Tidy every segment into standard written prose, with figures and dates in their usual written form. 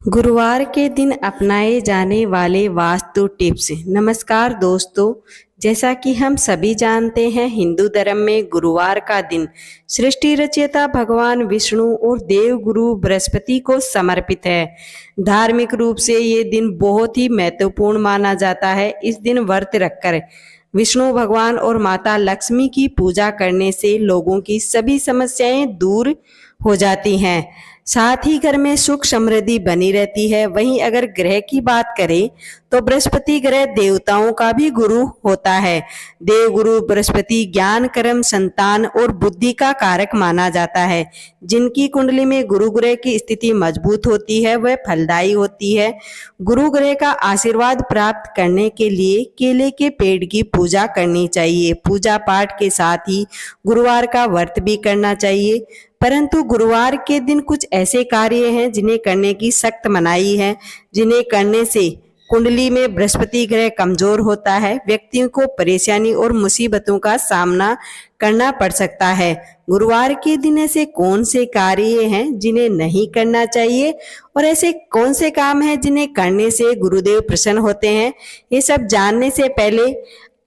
गुरुवार के दिन अपनाए जाने वाले वास्तु टिप्स। नमस्कार दोस्तों, जैसा कि हम सभी जानते हैं, हिंदू धर्म में गुरुवार का दिन सृष्टि रचयिता भगवान विष्णु और देव गुरु बृहस्पति को समर्पित है। धार्मिक रूप से ये दिन बहुत ही महत्वपूर्ण माना जाता है। इस दिन व्रत रखकर विष्णु भगवान और माता लक्ष्मी की पूजा करने से लोगों की सभी समस्याएं दूर हो जाती हैं। साथ ही घर में सुख समृद्धि बनी रहती है। वहीं अगर ग्रह की बात करें तो बृहस्पति ग्रह देवताओं का भी गुरु होता है। देव गुरु बृहस्पति ज्ञान, कर्म, संतान और बुद्धि का कारक माना जाता है। जिनकी कुंडली में गुरु ग्रह की स्थिति मजबूत होती है वह फलदायी होती है। गुरु ग्रह का आशीर्वाद प्राप्त करने के लिए केले के पेड़ की पूजा करनी चाहिए। पूजा पाठ के साथ ही गुरुवार का व्रत भी करना चाहिए। परंतु गुरुवार के दिन कुछ ऐसे कार्य हैं जिन्हें करने की सख्त मनाही है, जिन्हें करने से कुंडली में बृहस्पति ग्रह कमजोर होता है। व्यक्तियों को परेशानी और मुसीबतों का सामना करना पड़ सकता है। गुरुवार के दिन ऐसे कौन से कार्य हैं जिन्हें नहीं करना चाहिए और ऐसे कौन से काम हैं जिन्हें करने से गुरुदेव प्रसन्न होते हैं, ये सब जानने से पहले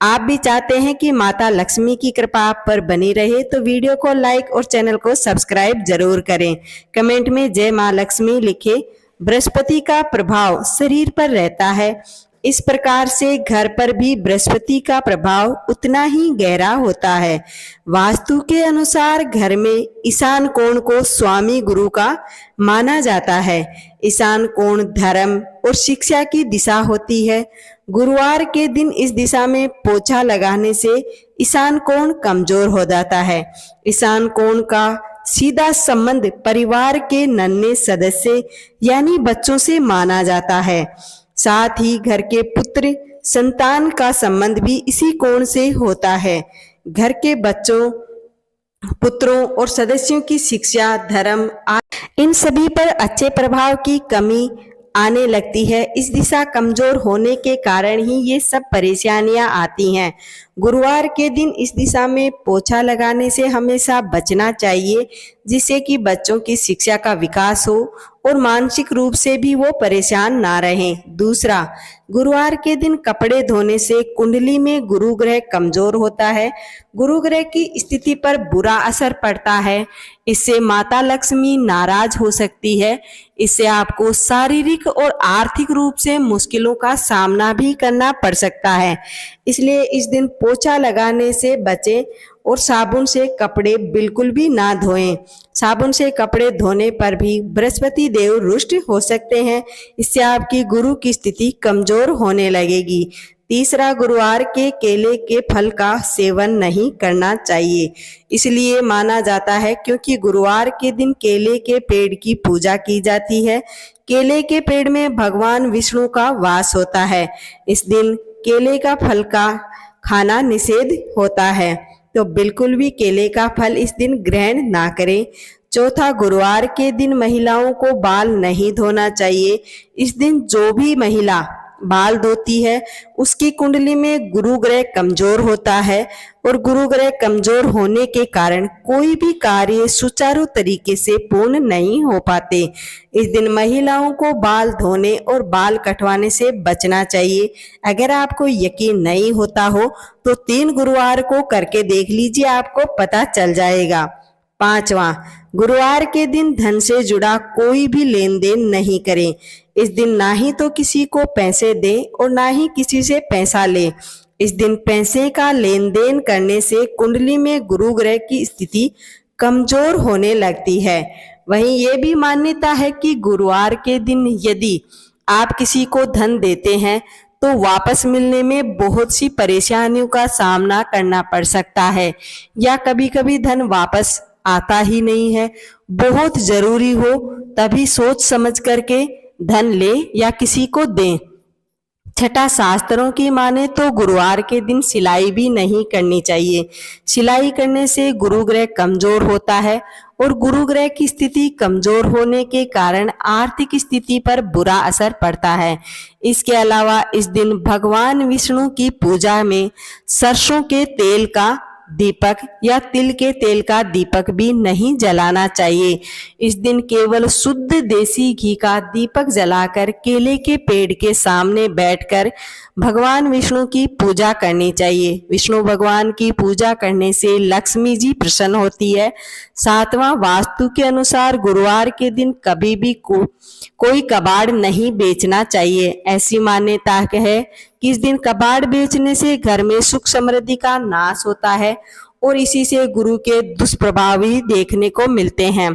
आप भी चाहते हैं कि माता लक्ष्मी की कृपा आप पर बनी रहे तो वीडियो को लाइक और चैनल को सब्सक्राइब जरूर करें। कमेंट में जय मां लक्ष्मी लिखें। बृहस्पति का प्रभाव शरीर पर रहता है, इस प्रकार से घर पर भी बृहस्पति का प्रभाव उतना ही गहरा होता है। वास्तु के अनुसार घर में ईशान कोण को स्वामी गुरु का माना जाता है। ईशान कोण धर्म और शिक्षा की दिशा होती है। गुरुवार के दिन इस दिशा में पोछा लगाने से ईशान कोण कमजोर हो जाता है। ईशान कोण का सीधा संबंध परिवार के नन्हे सदस्य यानी बच्चों से माना जाता है। साथ ही घर के पुत्र संतान का संबंध भी इसी कोण से होता है। घर के बच्चों, पुत्रों और सदस्यों की शिक्षा, धर्म इन सभी पर अच्छे प्रभाव की कमी आने लगती है। इस दिशा कमजोर होने के कारण ही ये सब परेशानियां आती हैं। गुरुवार के दिन इस दिशा में पोछा लगाने से हमेशा बचना चाहिए, जिससे कि बच्चों की शिक्षा का विकास हो और मानसिक रूप से भी वो परेशान ना रहें। दूसरा, गुरुवार के दिन कपड़े धोने से कुंडली में गुरु ग्रह कमजोर होता है। गुरु ग्रह की स्थिति पर बुरा असर पड़ता है। इससे माता लक्ष्मी नाराज हो सकती है। इससे आपको शारीरिक और आर्थिक रूप से मुश्किलों का सामना भी करना पड़ सकता है। इसलिए इस दिन पोछा लगाने से बचें और साबुन से कपड़े बिल्कुल भी ना धोएं। साबुन से कपड़े धोने पर भी बृहस्पति देव रुष्ट हो सकते हैं। इससे आपकी गुरु की स्थिति कमजोर होने लगेगी। तीसरा, गुरुवार के केले के फल का सेवन नहीं करना चाहिए। इसलिए माना जाता है क्योंकि गुरुवार के दिन केले के पेड़ की पूजा की जाती है। केले के पेड़ में भगवान विष्णु का वास होता है। इस दिन केले का फल का खाना निषेध होता है, तो बिल्कुल भी केले का फल इस दिन ग्रहण ना करें। चौथा, गुरुवार के दिन महिलाओं को बाल नहीं धोना चाहिए। इस दिन जो भी महिला बाल धोती है उसकी कुंडली में गुरु ग्रह कमजोर होता है और गुरु ग्रह कमजोर होने के कारण कोई भी कार्य सुचारू तरीके से पूर्ण नहीं हो पाते। इस दिन महिलाओं को बाल धोने और बाल कटवाने से बचना चाहिए। अगर आपको यकीन नहीं होता हो तो 3 गुरुवार को करके देख लीजिए, आपको पता चल जाएगा। पांचवा, गुरुवार के दिन धन से जुड़ा कोई भी लेन देन नहीं करें। इस दिन ना ही तो किसी को पैसे दें और ना ही किसी से पैसा लें। इस दिन पैसे का लेन देन करने से कुंडली में गुरु ग्रह की स्थिति कमजोर होने लगती है। वहीं ये भी मान्यता है कि गुरुवार के दिन यदि आप किसी को धन देते हैं तो वापस मिलने में बहुत सी परेशानियों का सामना करना पड़ सकता है, या कभी कभी धन वापस आता ही नहीं है। बहुत जरूरी हो तभी सोच समझ करके धन ले या किसी को दें। छठा, शास्त्रों की माने तो गुरुवार के दिन सिलाई भी नहीं करनी चाहिए। सिलाई करने से गुरु ग्रह कमजोर होता है और गुरु ग्रह की स्थिति कमजोर होने के कारण आर्थिक स्थिति पर बुरा असर पड़ता है। इसके अलावा इस दिन भगवान विष्णु की पूजा में सरसों के तेल का दीपक या तिल के तेल का दीपक भी नहीं जलाना चाहिए। इस दिन केवल शुद्ध देसी घी का दीपक जलाकर केले के पेड़ के सामने बैठकर भगवान विष्णु की पूजा करनी चाहिए। विष्णु भगवान की पूजा करने से लक्ष्मी जी प्रसन्न होती है। सातवां, वास्तु के अनुसार गुरुवार के दिन कभी भी कोई कबाड़ नहीं बेचना चाहिए। ऐसी मान्यता है कि इस दिन कबाड़ बेचने से घर में सुख समृद्धि का नाश होता है और इसी से गुरु के दुष्प्रभाव भी देखने को मिलते हैं।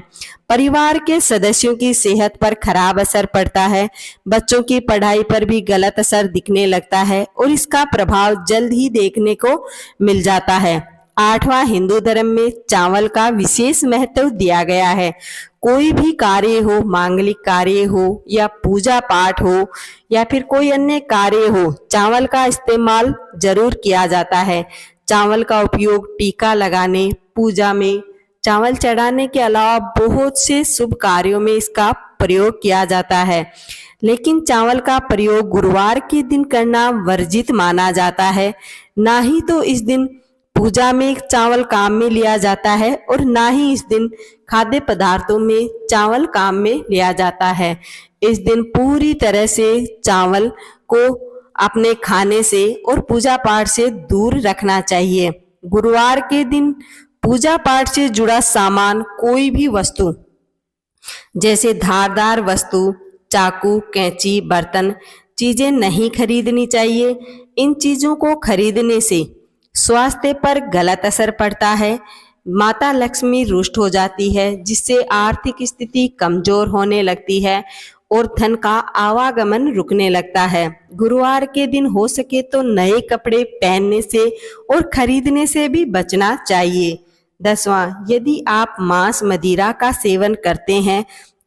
परिवार के सदस्यों की सेहत पर खराब असर पड़ता है। बच्चों की पढ़ाई पर भी गलत असर दिखने लगता है और इसका प्रभाव जल्द ही देखने को मिल जाता है। आठवां, हिंदू धर्म में चावल का विशेष महत्व दिया गया है। कोई भी कार्य हो, मांगलिक कार्य हो या पूजा पाठ हो या फिर कोई अन्य कार्य हो, चावल का इस्तेमाल जरूर किया जाता है। चावल का उपयोग टीका लगाने, पूजा में चावल चढ़ाने के अलावा बहुत से शुभ कार्यों में इसका प्रयोग किया जाता है। लेकिन चावल का प्रयोग गुरुवार के दिन करना वर्जित माना जाता है। ना ही तो इस दिन पूजा में चावल काम में लिया जाता है और ना ही इस दिन खाद्य पदार्थों में चावल काम में लिया जाता है। इस दिन पूरी तरह से चावल को अपने खाने से और पूजा पाठ से दूर रखना चाहिए। गुरुवार के दिन पूजा पाठ से जुड़ा सामान, कोई भी वस्तु जैसे धारदार वस्तु, चाकू, कैंची, बर्तन, चीजें नहीं खरीदनी चाहिए। इन चीजों को खरीदने से स्वास्थ्य पर गलत असर पड़ता है। माता लक्ष्मी रुष्ट हो जाती है, जिससे आर्थिक स्थिति कमजोर होने लगती है और धन का आवागमन रुकने लगता है। गुरुवार के दिन हो सके तो नए कपड़े पहनने से और खरीदने से भी बचना चाहिए। 10वां, यदि आप मांस मदिरा का सेवन करते हैं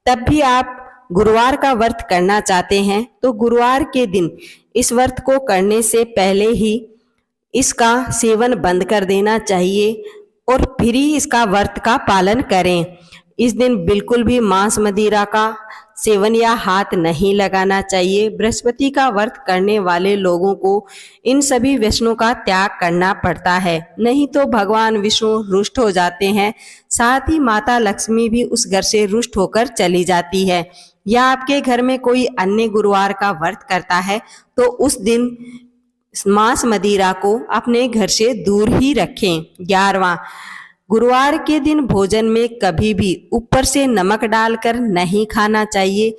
तब भी आप गुरुवार का व्रत करना चाहते हैं तो गुरुवार के दिन इस व्रत को करने से पहले ही इसका सेवन बंद कर देना चाहिए और फिर ही इसका व्रत का पालन करें। इस दिन बिल्कुल भी मांस मदिरा का सेवन या हाथ नहीं लगाना चाहिए। बृहस्पति का व्रत करने वाले लोगों को इन सभी व्यसनों का त्याग करना पड़ता है, नहीं तो भगवान विष्णु रुष्ट हो जाते हैं। साथ ही माता लक्ष्मी भी उस घर से रुष्ट होकर चली जाती है। या आपके घर में कोई अन्य गुरुवार का व्रत करता है तो उस दिन मांस मदिरा को अपने घर से दूर ही रखें। 11वां, गुरुवार के दिन भोजन में कभी भी ऊपर से नमक डालकर नहीं खाना चाहिए,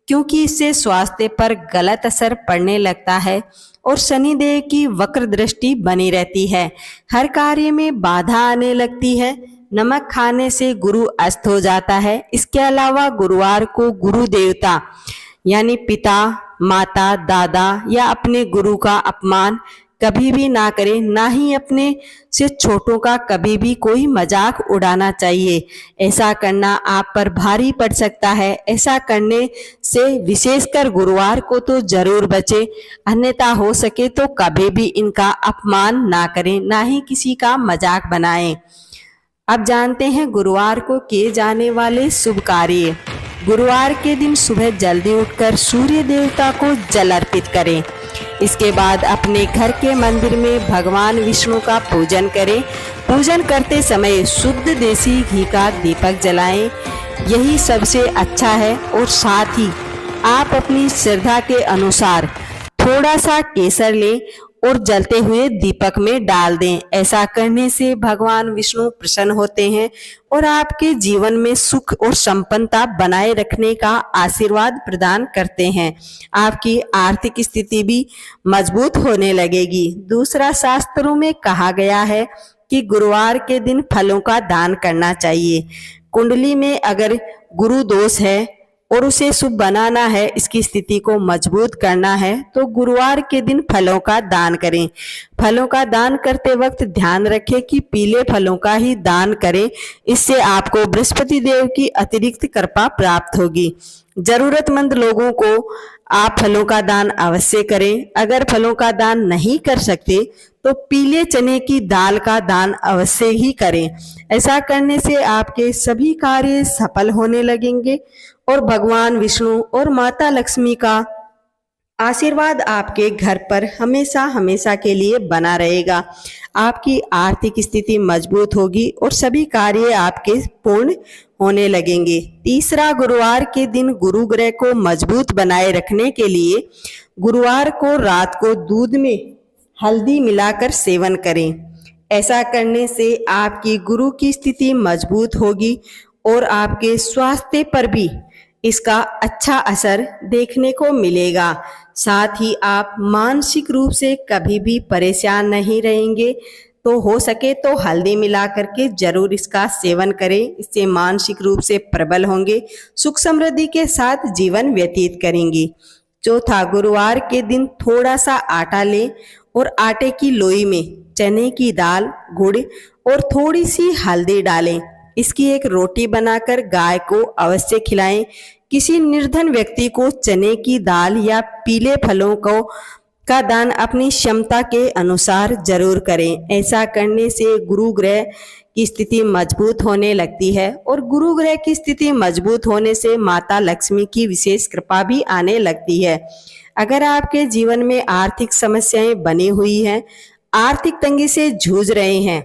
क्योंकि इससे स्वास्थ्य पर गलत असर पड़ने लगता है और शनिदेव की वक्र दृष्टि बनी रहती है। हर कार्य में बाधा आने लगती है। नमक खाने से गुरु अस्त हो जाता है। इसके अलावा गुरुवार को गुरु देवता यानी पिता, माता, दादा या अपने गुरु का अपमान कभी भी ना करें। ना ही अपने से छोटों का कभी भी कोई मजाक उड़ाना चाहिए। ऐसा करना आप पर भारी पड़ सकता है। ऐसा करने से विशेषकर गुरुवार को तो जरूर बचे, अन्यथा हो सके तो कभी भी इनका अपमान ना करें, ना ही किसी का मजाक बनाएं। अब जानते हैं गुरुवार को किए जाने वाले शुभ कार्य। गुरुवार के दिन सुबह जल्दी उठकर सूर्य देवता को जल अर्पित करें। इसके बाद अपने घर के मंदिर में भगवान विष्णु का पूजन करें। पूजन करते समय शुद्ध देसी घी का दीपक जलाएं, यही सबसे अच्छा है। और साथ ही आप अपनी श्रद्धा के अनुसार थोड़ा सा केसर लें और जलते हुए दीपक में डाल दें। ऐसा करने से भगवान विष्णु प्रसन्न होते हैं और आपके जीवन में सुख और संपन्नता बनाए रखने का आशीर्वाद प्रदान करते हैं। आपकी आर्थिक स्थिति भी मजबूत होने लगेगी। दूसरा, शास्त्रों में कहा गया है कि गुरुवार के दिन फलों का दान करना चाहिए। कुंडली में अगर गुरु दोष है और उसे शुभ बनाना है, इसकी स्थिति को मजबूत करना है, तो गुरुवार के दिन फलों का दान करें। फलों का दान करते वक्त ध्यान रखें कि पीले फलों का ही दान करें। इससे आपको बृहस्पति देव की अतिरिक्त कृपा प्राप्त होगी। जरूरतमंद लोगों को आप फलों का दान अवश्य करें। अगर फलों का दान नहीं कर सकते तो पीले चने की दाल का दान अवश्य ही करें। ऐसा करने से आपके सभी कार्य सफल होने लगेंगे और भगवान विष्णु और माता लक्ष्मी का आशीर्वाद आपके घर पर हमेशा हमेशा के लिए बना रहेगा। आपकी आर्थिक स्थिति मजबूत होगी और सभी कार्य आपके पूर्ण होने लगेंगे। तीसरा, गुरुवार के दिन गुरु ग्रह को मजबूत बनाए रखने के लिए गुरुवार को रात को दूध में हल्दी मिलाकर सेवन करें। ऐसा करने से आपकी गुरु की स्थिति मजबूत होगी और आपके स्वास्थ्य पर भी इसका अच्छा असर देखने को मिलेगा। साथ ही आप मानसिक रूप से कभी भी परेशान नहीं रहेंगे। तो हो सके तो हल्दी मिला करके जरूर इसका सेवन करें। इससे मानसिक रूप से प्रबल होंगे, सुख समृद्धि के साथ जीवन व्यतीत करेंगे। चौथा, गुरुवार के दिन थोड़ा सा आटा लें और आटे की लोई में चने की दाल, गुड़ और थोड़ी सी हल्दी डालें। इसकी एक रोटी बनाकर गाय को अवश्य खिलाएं। किसी निर्धन व्यक्ति को चने की दाल या पीले फलों का दान अपनी क्षमता के अनुसार जरूर करें। ऐसा करने से गुरु ग्रह की स्थिति मजबूत होने लगती है और गुरु ग्रह की स्थिति मजबूत होने से माता लक्ष्मी की विशेष कृपा भी आने लगती है। अगर आपके जीवन में आर्थिक समस्याएं बनी हुई हैं, आर्थिक तंगी से जूझ रहे हैं,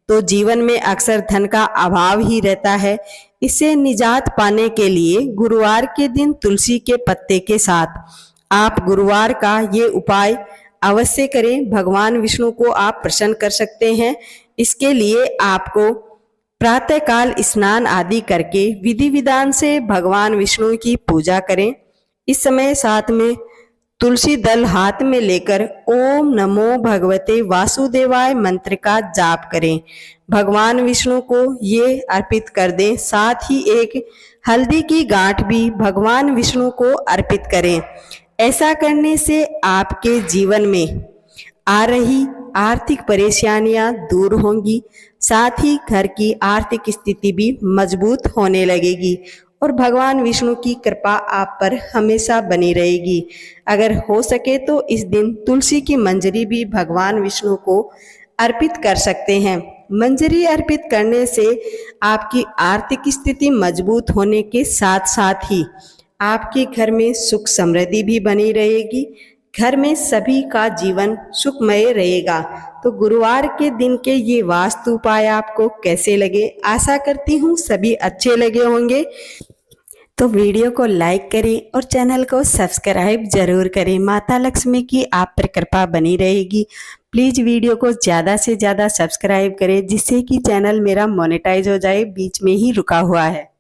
तो जीवन में अक्सर धन का अभाव ही रहता है। इससे निजात पाने के लिए गुरुवार के दिन तुलसी के पत्ते के साथ आप गुरुवार का ये उपाय अवश्य करें। भगवान विष्णु को आप प्रसन्न कर सकते हैं। इसके लिए आपको प्रातःकाल स्नान आदि करके विधि विधान से भगवान विष्णु की पूजा करें। इस समय साथ में तुलसी दल हाथ में लेकर ओम नमो भगवते वासुदेवाय मंत्र का जाप करें। भगवान विष्णु को ये अर्पित कर दें। साथ ही एक हल्दी की गांठ भी भगवान विष्णु को अर्पित करें। ऐसा करने से आपके जीवन में आ रही आर्थिक परेशानियां दूर होंगी। साथ ही घर की आर्थिक स्थिति भी मजबूत होने लगेगी और भगवान विष्णु की कृपा आप पर हमेशा बनी रहेगी। अगर हो सके तो इस दिन तुलसी की मंजरी भी भगवान विष्णु को अर्पित कर सकते हैं। मंजरी अर्पित करने से आपकी आर्थिक स्थिति मजबूत होने के साथ साथ ही आपके घर में सुख समृद्धि भी बनी रहेगी। घर में सभी का जीवन सुखमय रहेगा। तो गुरुवार के दिन के ये वास्तु उपाय आपको कैसे लगे? आशा करती हूँ सभी अच्छे लगे होंगे। तो वीडियो को लाइक करें और चैनल को सब्सक्राइब जरूर करें। माता लक्ष्मी की आप पर कृपा बनी रहेगी। प्लीज़ वीडियो को ज़्यादा से ज़्यादा सब्सक्राइब करें जिससे कि चैनल मेरा मोनेटाइज हो जाए, बीच में ही रुका हुआ है।